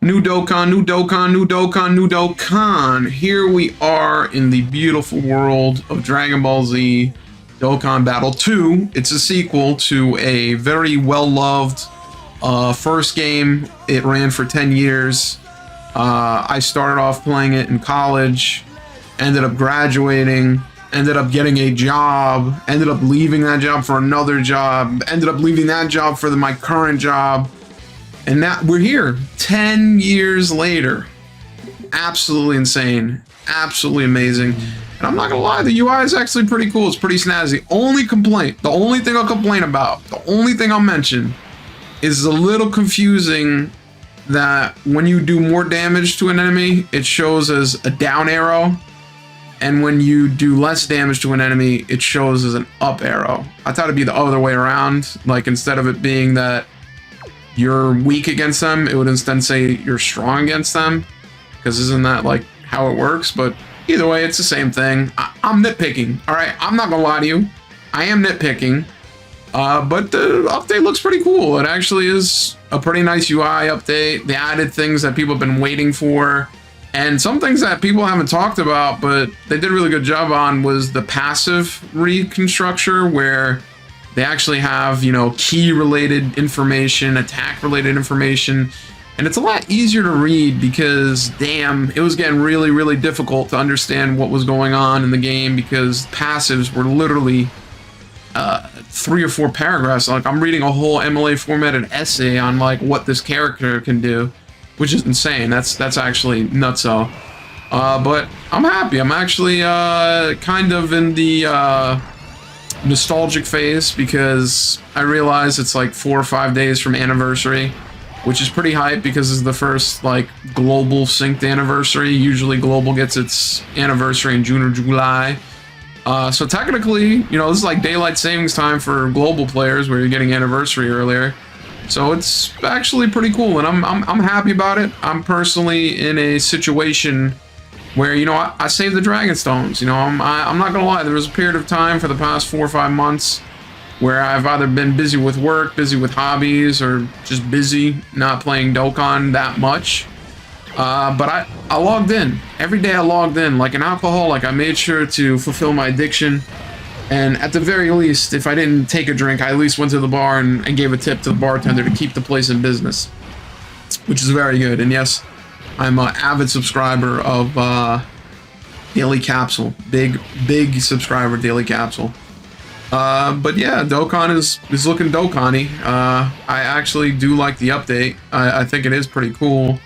New Dokkan, new Dokkan, new Dokkan, new Dokkan. Here we are in the beautiful world of Dragon Ball Z Dokkan Battle 2. It's a sequel to a very well-loved first game. It ran for 10 years. I started off playing it in college, ended up graduating, ended up getting a job, ended up leaving that job for another job, ended up leaving that job for my current job. And now we're here 10 years later. Absolutely insane. Absolutely amazing. And I'm not gonna lie, the UI is actually pretty cool. It's pretty snazzy. Only complaint, the only thing I'll complain about, the only thing I'll mention is a little confusing that when you do more damage to an enemy, it shows as a down arrow. And when you do less damage to an enemy, it shows as an up arrow. I thought it'd be the other way around. Like instead of it being that you're weak against them, it would instead say you're strong against them, because isn't that like how it works? But either way, it's the same thing. I'm nitpicking, all right? I'm not gonna lie to you. I am nitpicking, but the update looks pretty cool. It actually is a pretty nice UI update. They added things that people have been waiting for, and some things that people haven't talked about, but they did a really good job on, was the passive reconstructure, where they actually have, you know, key-related information, attack-related information, and it's a lot easier to read because, damn, it was getting really, really difficult to understand what was going on in the game because passives were literally 3 or 4 paragraphs. Like, I'm reading a whole MLA-formatted essay on, like, what this character can do, which is insane. That's actually nutso. But I'm happy. I'm actually kind of in the nostalgic phase because I realize it's like 4 or 5 days from anniversary, which is pretty hype because it's the first like global synced anniversary. Usually global gets its anniversary in June or July. So technically, you know, this is like daylight savings time for global players where you're getting anniversary earlier. So it's actually pretty cool, and I'm happy about it. I'm personally in a situation where, you know, I saved the Dragon Stones. You know, I'm not gonna lie, there was a period of time for the past 4 or 5 months where I've either been busy with work, busy with hobbies, or just busy not playing Dokkan that much. But I logged in. Every day I logged in. Like an alcoholic, I made sure to fulfill my addiction. And at the very least, if I didn't take a drink, I at least went to the bar and gave a tip to the bartender to keep the place in business, which is very good. And yes, I'm an avid subscriber of Daily Capsule. Big subscriber, Daily Capsule. But yeah, Dokkan is looking Dokkan-y. I actually do like the update. I think it is pretty cool.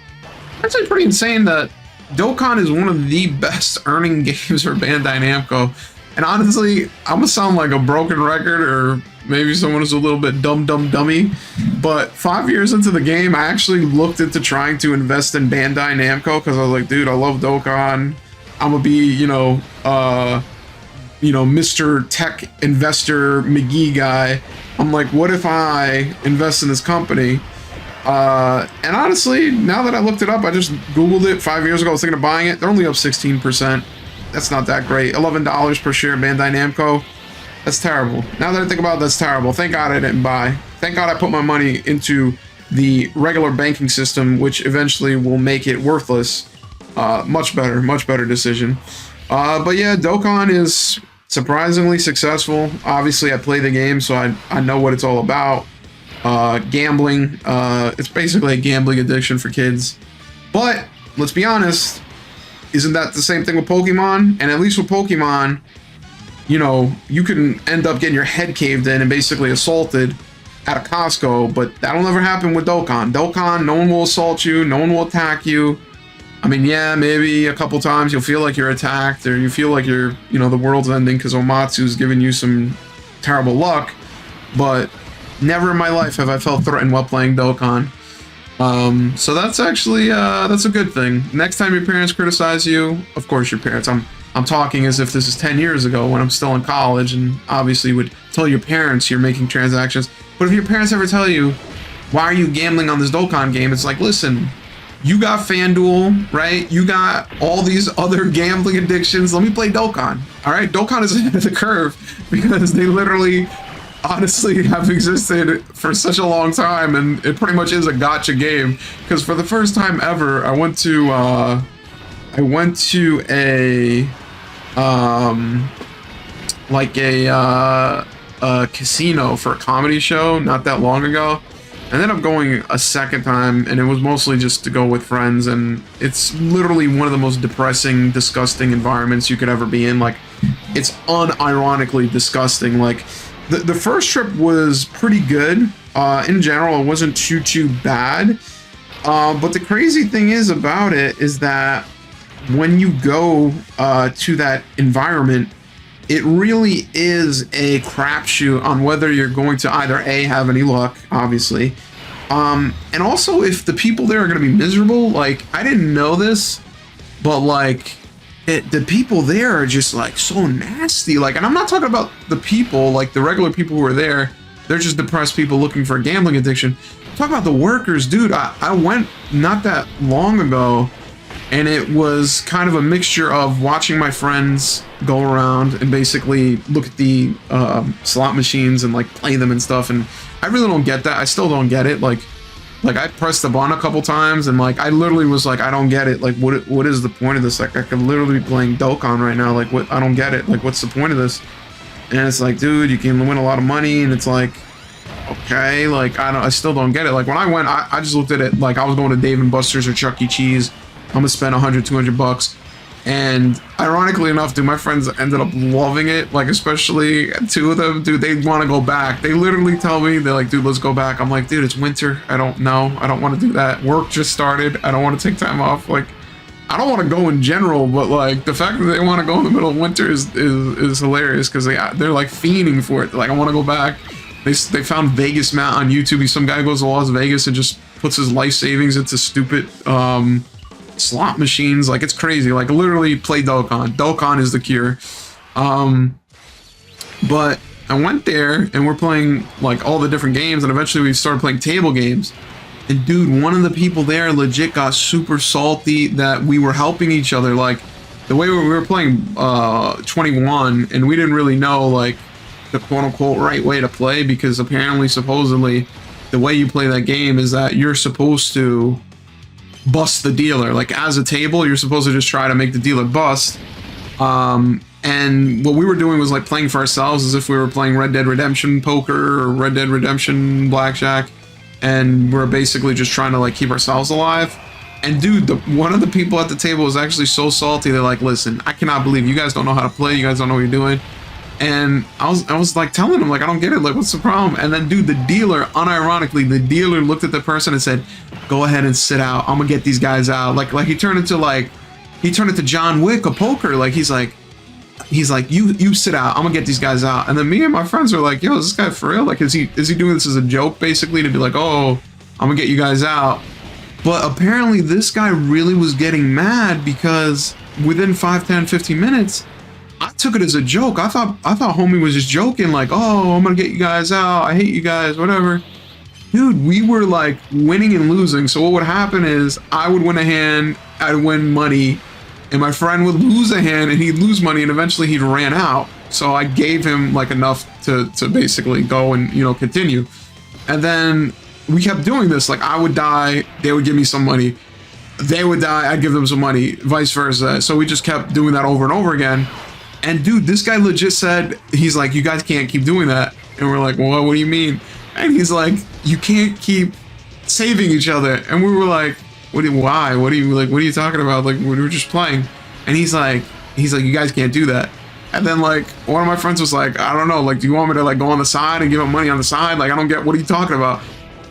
Actually pretty insane that Dokkan is one of the best earning games for Bandai Namco. And honestly, I'm gonna sound like a broken record, or maybe someone who's a little bit dummy, but 5 years into the game, I actually looked into trying to invest in Bandai Namco because I was like, dude, I love Dokkan. I'm gonna be, you know, Mr. Tech Investor McGee guy. I'm like, what if I invest in this company? And honestly, now that I looked it up, I just Googled it 5 years ago. I was thinking of buying it. They're only up 16%. That's not that great. $11 per share, Bandai Namco. That's terrible. Now that I think about it, that's terrible. Thank God I didn't buy. Thank God I put my money into the regular banking system, which eventually will make it worthless. Much better decision. But yeah, Dokkan is surprisingly successful. Obviously, I play the game, so I know what it's all about. Gambling. It's basically a gambling addiction for kids. But let's be honest, isn't that the same thing with Pokemon? And at least with Pokemon, you know, you can end up getting your head caved in and basically assaulted at a Costco, but that'll never happen with Dokkan. Dokkan, no one will assault you, no one will attack you. I mean, yeah, maybe a couple times you'll feel like you're attacked, or you feel like you're, you know, the world's ending because Omatsu's giving you some terrible luck, but never in my life have I felt threatened while playing Dokkan. So that's actually, that's a good thing. Next time your parents criticize you, of course your parents, I'm talking as if this is 10 years ago when I'm still in college, and obviously would tell your parents you're making transactions. But if your parents ever tell you, why are you gambling on this Dokkan game? It's like, listen, you got FanDuel, right? You got all these other gambling addictions. Let me play Dokkan, all right? Dokkan is ahead of the curve because they literally honestly have existed for such a long time, and it pretty much is a gotcha game. Because for the first time ever, I went to a like a casino for a comedy show not that long ago. I ended up going a second time, and it was mostly just to go with friends, and it's literally one of the most depressing, disgusting environments you could ever be in. Like, it's unironically disgusting. Like, the first trip was pretty good. In general, it wasn't too bad. But the crazy thing is about it is that when you go to that environment, it really is a crapshoot on whether you're going to either A, have any luck, obviously, and also if the people there are going to be miserable. Like, I didn't know this, but like, the people there are just like so nasty. Like, and I'm not talking about the people, like the regular people who are there. They're just depressed people looking for a gambling addiction. Talk about the workers, dude. I went not that long ago, and it was kind of a mixture of watching my friends go around and basically look at the slot machines and like play them and stuff. And I really don't get that. I still don't get it. Like I pressed the button a couple times, and like I literally was like, I don't get it. Like, what is the point of this? Like, I could literally be playing Dokkan right now. Like, what? I don't get it. Like, what's the point of this? And it's like, dude, you can win a lot of money, and it's like, okay, like I still don't get it. Like, when I went, I just looked at it like I was going to Dave and Buster's or Chuck E. Cheese. I'm gonna spend 100, 200 bucks. And ironically enough, dude, my friends ended up loving it. Like, especially two of them, dude, they want to go back. They literally tell me, they're like, dude, let's go back. I'm like, dude, it's winter. I don't know. I don't want to do that. Work just started. I don't want to take time off. Like, I don't want to go in general, but like the fact that they want to go in the middle of winter is hilarious, because they're like fiending for it. They're like, I want to go back. They found Vegas Matt on YouTube. Some guy goes to Las Vegas and just puts his life savings into stupid slot machines. Like, it's crazy. Like, literally play Dokkan. Dokkan is the cure. But I went there and we're playing like all the different games, and eventually we started playing table games. And dude, one of the people there legit got super salty that we were helping each other. Like, the way we were playing 21, and we didn't really know like the quote-unquote right way to play, because apparently, supposedly, the way you play that game is that you're supposed to bust the dealer. Like, as a table, you're supposed to just try to make the dealer bust. And what we were doing was like playing for ourselves, as if we were playing Red Dead Redemption Poker or Red Dead Redemption Blackjack, and we're basically just trying to like keep ourselves alive. And dude, one of the people at the table was actually so salty. They're like, listen, I cannot believe you guys don't know how to play. You guys don't know what you're doing. And I was like telling him, like, I don't get it. Like, what's the problem? And then, dude, the dealer, unironically, the dealer looked at the person and said, go ahead and sit out. I'm gonna get these guys out. Like he turned into John Wick of poker. Like, he's like, you sit out. I'm gonna get these guys out. And then me and my friends were like, yo, is this guy for real? Like, is he doing this as a joke, basically, to be like, oh, I'm gonna get you guys out? But apparently this guy really was getting mad, because within 5, 10, 15 minutes, I took it as a joke. I thought homie was just joking, like, oh, I'm gonna get you guys out. I hate you guys, whatever. Dude, we were like winning and losing. So what would happen is I would win a hand, I'd win money, and my friend would lose a hand and he'd lose money, and eventually he'd ran out. So I gave him like enough to basically go and, you know, continue. And then we kept doing this. Like, I would die, they would give me some money. They would die, I'd give them some money, vice versa. So we just kept doing that over and over again. And dude, this guy legit said, he's like, you guys can't keep doing that. And we're like, well, what do you mean? And he's like, you can't keep saving each other. And we were like, why? What are you talking about? Like, we were just playing. And he's like, you guys can't do that. And then like, one of my friends was like, I don't know, like, do you want me to like go on the side and give him money on the side? Like, I don't get, what are you talking about?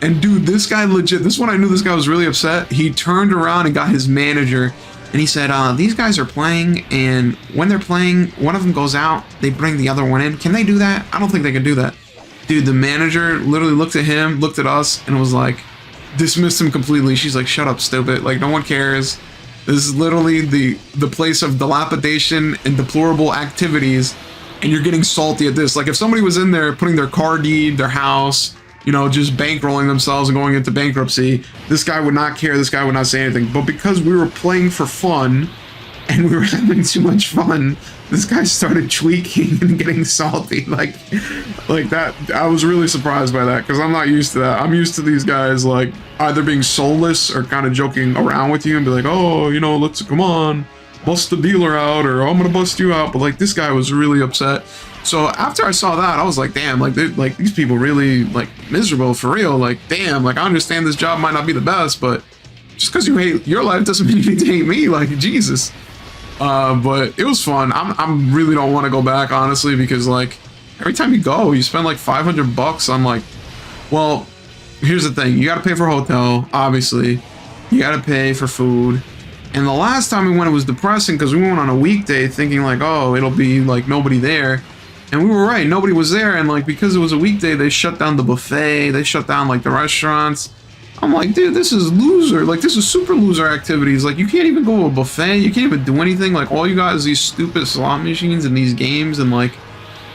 And dude, this guy legit, this one I knew this guy was really upset. He turned around and got his manager, and he said, these guys are playing, and when they're playing, one of them goes out, they bring the other one in. Can they do that? I don't think they can do that. Dude, the manager literally looked at him, looked at us, and was like, dismissed him completely. She's like, shut up, stupid. Like, no one cares. This is literally the place of dilapidation and deplorable activities, and you're getting salty at this. Like, if somebody was in there putting their car deed, their house, you know, just bankrolling themselves and going into bankruptcy, this guy would not care. This guy would not say anything. But because we were playing for fun, and we were having too much fun. This guy started tweaking and getting salty, like that. I was really surprised by that because I'm not used to that. I'm used to these guys like either being soulless or kind of joking around with you and be like, oh, you know, let's come on, bust the dealer out, or I'm gonna bust you out. But like this guy was really upset. So after I saw that, I was like, damn, like these people really like miserable for real. Like, damn, like I understand this job might not be the best, but just because you hate your life doesn't mean you need to hate me. Like, Jesus. But it was fun. I'm really don't want to go back, honestly, because like every time you go, you spend like $500. I'm like, well, here's the thing. You got to pay for a hotel, obviously. You got to pay for food. And the last time we went, it was depressing because we went on a weekday thinking like, oh, it'll be like nobody there. And we were right. Nobody was there. And like, because it was a weekday, they shut down the buffet. They shut down like the restaurants. I'm like, dude, this is loser. Like, this is super loser activities. Like, you can't even go to a buffet. You can't even do anything. Like, all you got is these stupid slot machines and these games. And, like,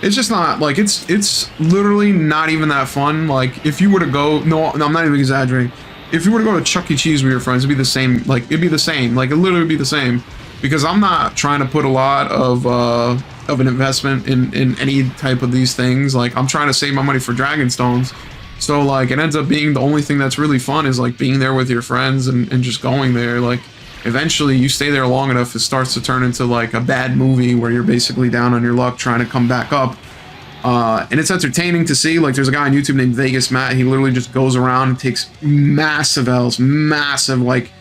it's just not, like, it's literally not even that fun. Like, if you were to go, no, I'm not even exaggerating. If you were to go to Chuck E. Cheese with your friends, it'd be the same. Like, it'd be the same. Like, it literally would be the same. Because I'm not trying to put a lot of an investment in any type of these things. Like, I'm trying to save my money for Dragonstones. So, like, it ends up being the only thing that's really fun is, like, being there with your friends and just going there. Like, eventually you stay there long enough, it starts to turn into, like, a bad movie where you're basically down on your luck trying to come back up. And it's entertaining to see. Like, there's a guy on YouTube named Vegas Matt. He literally just goes around and takes massive L's, massive, like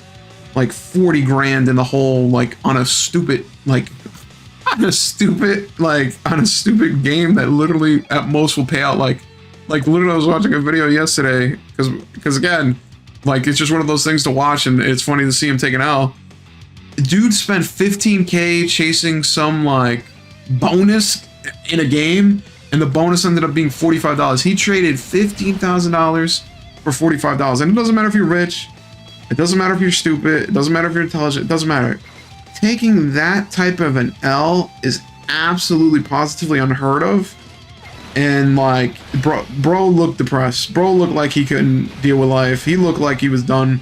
40 grand in the hole, like, on a stupid, on a stupid game that literally at most will pay out, like literally I was watching a video yesterday because again, like, it's just one of those things to watch and it's funny to see him take an L. Dude spent 15K chasing some like bonus in a game and the bonus ended up being $45. He traded $15,000 for $45. And it doesn't matter if you're rich, it doesn't matter if you're stupid, it doesn't matter if you're intelligent, it doesn't matter. Taking that type of an L is absolutely positively unheard of. And like, bro looked depressed. Bro looked like he couldn't deal with life. He looked like he was done.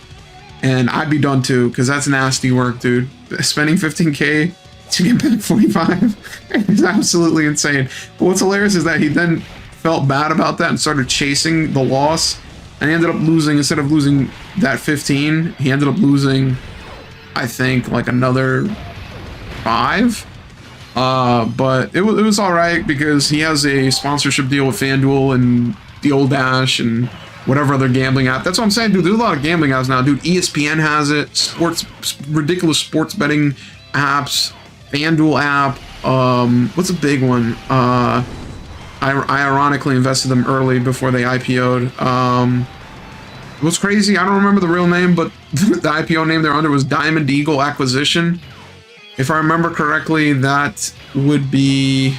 And I'd be done too, because that's nasty work, dude. Spending 15K to get back 45 is absolutely insane. But what's hilarious is that he then felt bad about that and started chasing the loss. And he ended up losing, instead of losing that 15, he ended up losing, I think, like another 5. But it was all right because he has a sponsorship deal with FanDuel and the Old Dash and whatever other gambling app. That's what I'm saying, dude. There's a lot of gambling apps now, dude. ESPN has it. Ridiculous sports betting apps. FanDuel app. What's a big one? I ironically invested them early before they IPO'd. What's crazy? I don't remember the real name, but the IPO name they're under was Diamond Eagle Acquisition. If I remember correctly, that would be...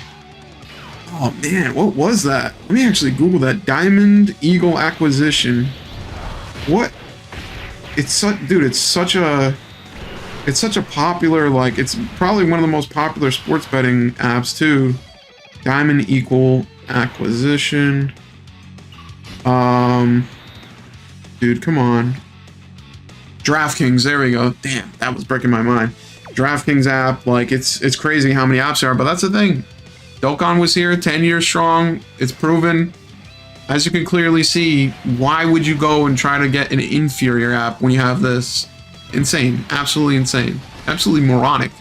Oh man, what was that? Let me actually Google that. Diamond Eagle Acquisition. What? It's such... Dude, it's such a popular, like, it's probably one of the most popular sports betting apps too. Diamond Eagle Acquisition. Dude, come on. DraftKings, there we go. Damn, that was breaking my mind. DraftKings app, like, it's crazy how many apps there are, but that's the thing. Dokkan was here, 10 years strong. It's proven. As you can clearly see, why would you go and try to get an inferior app when you have this? Insane. Absolutely insane. Absolutely moronic.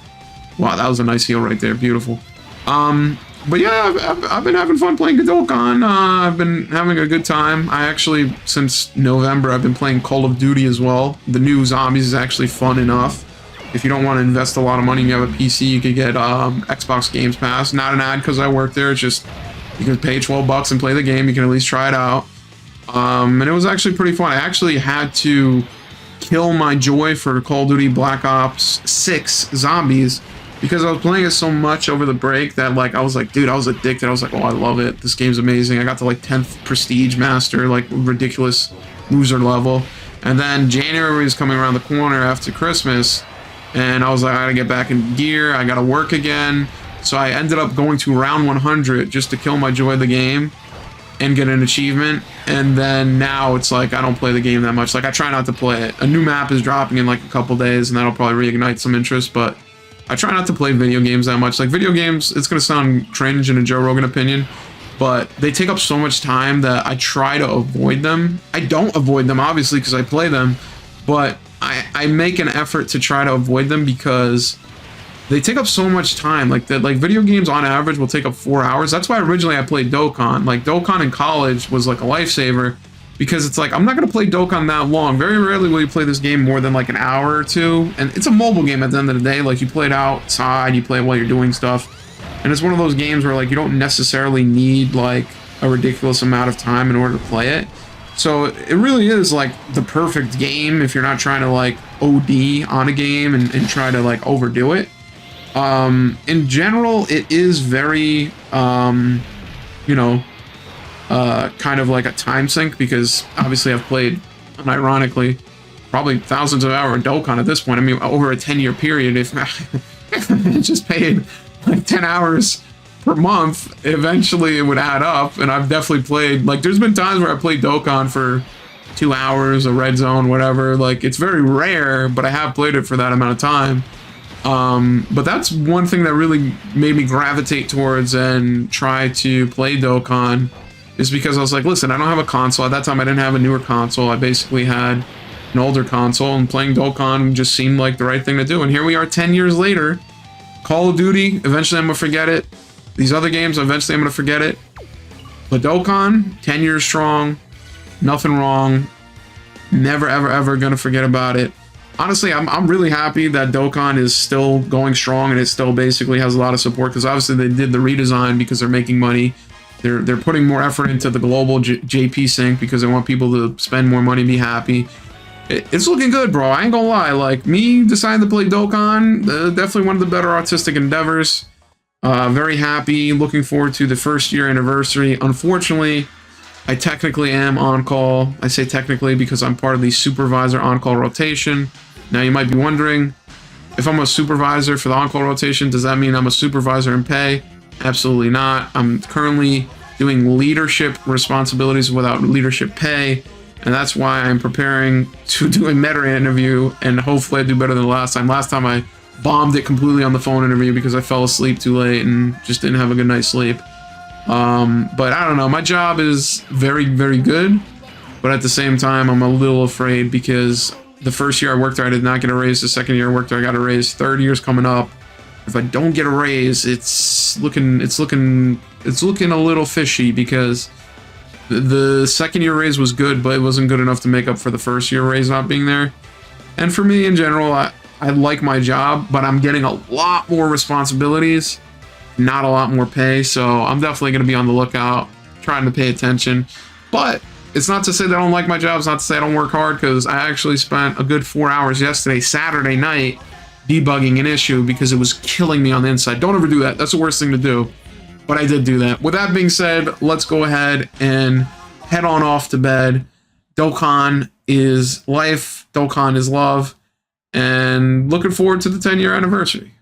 Wow, that was a nice heel right there. Beautiful. But yeah, I've been having fun playing Dokkan. I've been having a good time. I actually, since November, I've been playing Call of Duty as well. The new Zombies is actually fun enough. If you don't want to invest a lot of money and you have a PC, you could get Xbox Games Pass. Not an ad because I work there. It's just, you can pay $12 and play the game. You can at least try it out. And it was actually pretty fun. I actually had to kill my joy for Call of Duty Black Ops 6 Zombies because I was playing it so much over the break that, like, I was like, dude, I was addicted. I was like, oh, I love it. This game's amazing. I got to like 10th Prestige Master, like ridiculous loser level. And then January was coming around the corner after Christmas. And I was like, I gotta get back in gear. I gotta work again. So I ended up going to round 100 just to kill my joy of the game and get an achievement. And then now it's like, I don't play the game that much. Like, I try not to play it. A new map is dropping in like a couple days and that'll probably reignite some interest. But I try not to play video games that much. Like, video games, it's going to sound cringe in a Joe Rogan opinion, but they take up so much time that I try to avoid them. I don't avoid them, obviously, because I play them, but I make an effort to try to avoid them because they take up so much time. Like, video games on average will take up 4 hours. That's why originally I played Dokkan. Like, Dokkan in college was like a lifesaver, because it's like, I'm not going to play Dokkan that long. Very rarely will you play this game more than like an hour or two. And it's a mobile game at the end of the day. Like, you play it outside, you play it while you're doing stuff. And it's one of those games where, like, you don't necessarily need like a ridiculous amount of time in order to play it. So it really is like the perfect game if you're not trying to like OD on a game and try to like overdo it. In general, it is very, you know, kind of like a time sink, because obviously I've played, unironically, probably thousands of hours of Dokkan at this point. I mean, over a 10-year period, if I just paid like 10 hours per month, eventually it would add up. And I've definitely played, like, there's been times where I played Dokkan for 2 hours, a red zone, whatever. Like, it's very rare, but I have played it for that amount of time. But that's one thing that really made me gravitate towards and try to play Dokkan, is because I was like, listen, I don't have a console. At that time, I didn't have a newer console. I basically had an older console, and playing Dokkan just seemed like the right thing to do. And here we are 10 years later. Call of Duty, eventually I'm going to forget it. These other games, eventually I'm going to forget it. But Dokkan, 10 years strong, nothing wrong. Never, ever, ever going to forget about it. Honestly, I'm really happy that Dokkan is still going strong, and it still basically has a lot of support, because obviously they did the redesign because they're making money. They're putting more effort into the global JP sync because they want people to spend more money and be happy. It's looking good, bro. I ain't gonna lie. Like, me deciding to play Dokkan, definitely one of the better artistic endeavors. Very happy. Looking forward to the first year anniversary. Unfortunately, I technically am on call. I say technically because I'm part of the supervisor on-call rotation. Now, you might be wondering, if I'm a supervisor for the on-call rotation, does that mean I'm a supervisor in pay? Absolutely not. I'm currently doing leadership responsibilities without leadership pay, and that's why I'm preparing to do a meta interview, and hopefully I do better than last time. Last time I bombed it completely on the phone interview because I fell asleep too late and just didn't have a good night's sleep. But I don't know. My job is very, very good, but at the same time, I'm a little afraid because the first year I worked there, I did not get a raise. The second year I worked there, I got a raise. Third year's coming up. If I don't get a raise, it's looking a little fishy, because the second year raise was good, but it wasn't good enough to make up for the first year raise not being there. And for me in general, I like my job, but I'm getting a lot more responsibilities, not a lot more pay. So I'm definitely going to be on the lookout, trying to pay attention. But it's not to say that I don't like my job. It's not to say I don't work hard, because I actually spent a good 4 hours yesterday, Saturday night, debugging an issue because it was killing me on the inside. Don't ever do that. That's the worst thing to do. But I did do that. With that being said, let's go ahead and head on off to bed. Dokkan is life. Dokkan is love. And looking forward to the 10-year anniversary.